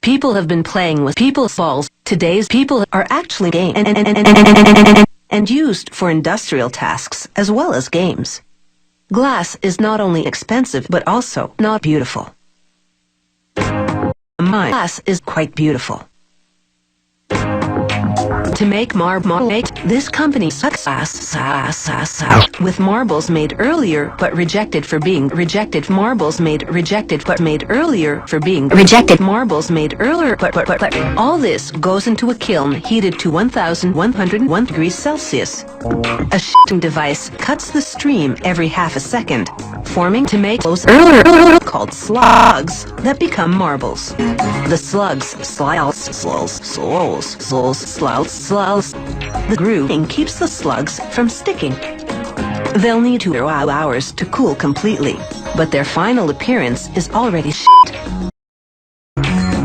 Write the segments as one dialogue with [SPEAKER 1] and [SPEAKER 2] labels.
[SPEAKER 1] People have been playing with people's balls. Today's people are actually games and used for industrial tasks as well as games. Glass is not only expensive but also not beautiful. My glass is quite beautiful. To make marble, this company sucks with marbles made earlier but rejected for being rejected. Marbles made earlier for being rejected. Marbles made earlier but all this goes into a kiln heated to 1101 degrees Celsius. A shitting device cuts the stream every half a second, forming to make those earlier called slugs that become marbles. The slugs the grooving keeps the slugs from sticking. They'll need 2 hours to cool completely, but their final appearance is already shit.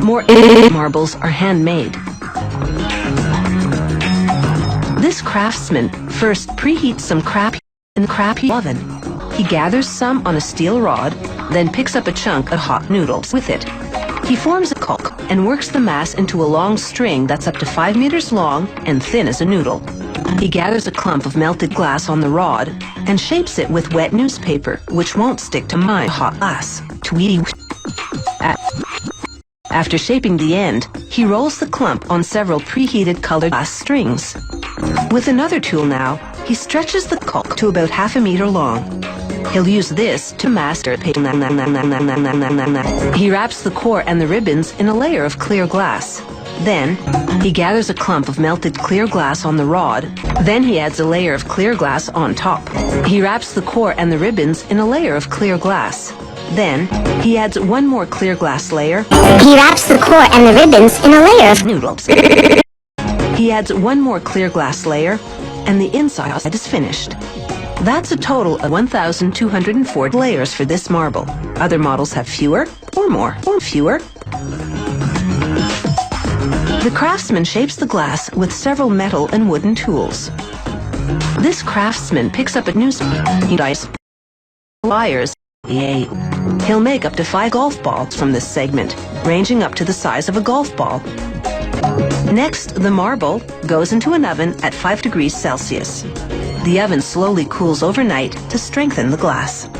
[SPEAKER 1] More marbles are handmade. This craftsman first preheats some crap in the crappy oven. He gathers some on a steel rod, then picks up a chunk of hot noodles with it. He forms a caulk and works the mass into a long string that's up to 5 meters long and thin as a noodle. He gathers a clump of melted glass on the rod and shapes it with wet newspaper, which won't stick to my hot glass. After shaping the end, he rolls the clump on several preheated colored glass strings. With another tool now, he stretches the caulk to about half a meter long. He'll use this to master paper. He wraps the core and the ribbons in a layer of clear glass. Then, he gathers a clump of melted clear glass on the rod. Then he adds a layer of clear glass on top. He wraps the core and the ribbons in a layer of clear glass. Then, he adds one more clear glass layer.
[SPEAKER 2] He wraps the core and the ribbons in a layer of
[SPEAKER 1] noodles. He adds one more clear glass layer, and the inside is finished. That's a total of 1,204 layers for this marble. Other models have fewer, or more, or fewer. The craftsman shapes the glass with several metal and wooden tools. This craftsman picks up a dice, pliers. He'll make up to 5 golf balls from this segment, ranging up to the size of a golf ball. Next, the marble goes into an oven at 5 degrees Celsius. The oven slowly cools overnight to strengthen the glass.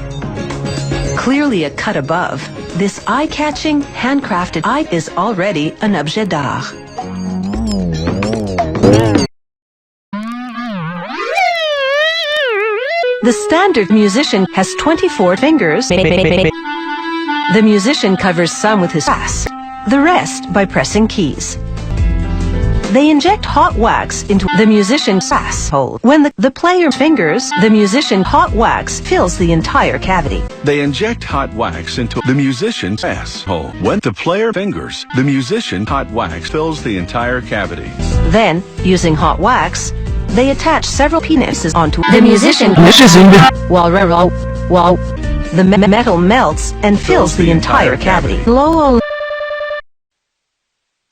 [SPEAKER 1] Clearly a cut above, this eye-catching, handcrafted eye is already an objet d'art. The standard musician has 24 fingers. The musician covers some with his ass, the rest by pressing keys. They inject hot wax into the musician's asshole. When the player fingers, the musician hot wax fills the entire cavity.
[SPEAKER 3] They inject hot wax into the musician's asshole. When the player fingers, the musician hot wax fills the entire cavity.
[SPEAKER 1] Then, using hot wax, they attach several penises onto the musician while the metal melts and fills the entire cavity.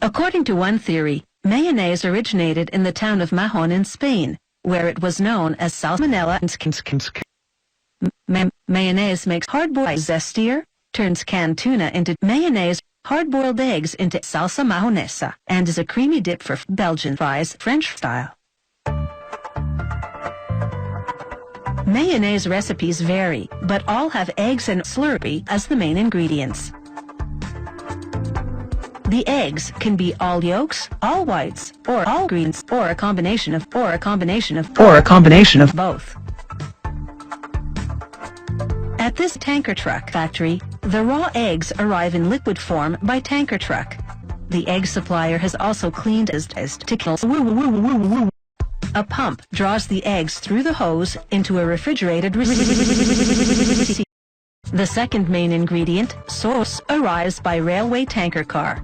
[SPEAKER 1] According to one theory, mayonnaise originated in the town of Mahon in Spain, where it was known as salmonella. Mayonnaise makes hard-boiled zestier, turns canned tuna into mayonnaise, hard-boiled eggs into salsa mahonesa, and is a creamy dip for Belgian fries, French style. Mayonnaise recipes vary, but all have eggs and Slurpee as the main ingredients. The eggs can be all yolks, all whites, or all greens, or a combination of both. At this tanker truck factory, the raw eggs arrive in liquid form by tanker truck. The egg supplier has also cleaned as tickles. A pump draws the eggs through the hose into a refrigerated receipt. The second main ingredient, sauce, arrives by railway tanker car.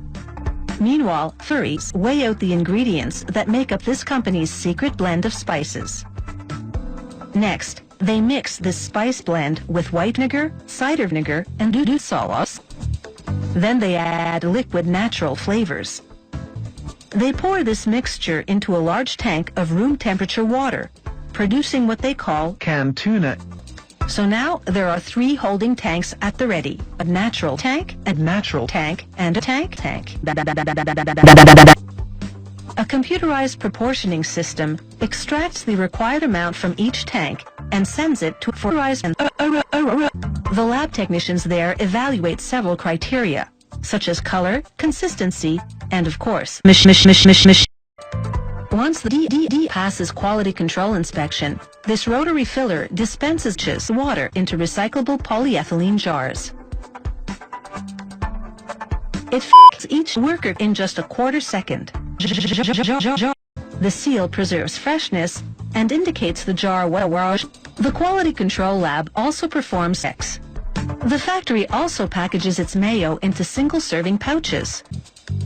[SPEAKER 1] Meanwhile, furries weigh out the ingredients that make up this company's secret blend of spices. Next, they mix this spice blend with white vinegar, cider vinegar, and doodoo sauce. Then they add liquid natural flavors. They pour this mixture into a large tank of room temperature water, producing what they call
[SPEAKER 4] canned tuna.
[SPEAKER 1] So now there are 3 holding tanks at the ready: a natural tank, a natural tank, and a tank. A computerized proportioning system extracts the required amount from each tank and sends it to the lab technicians there evaluate several criteria, such as color, consistency, and of course, Once the DDD passes quality control inspection, this rotary filler dispenses water into recyclable polyethylene jars. It fills each worker in just a quarter second. The seal preserves freshness and indicates the jar well. The quality control lab also performs checks. The factory also packages its mayo into single-serving pouches.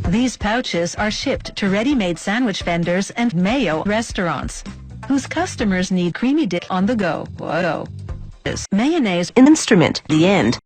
[SPEAKER 1] These pouches are shipped to ready-made sandwich vendors and mayo restaurants, whose customers need creamy dip on the go. Whoa. Mayonnaise instrument. The end.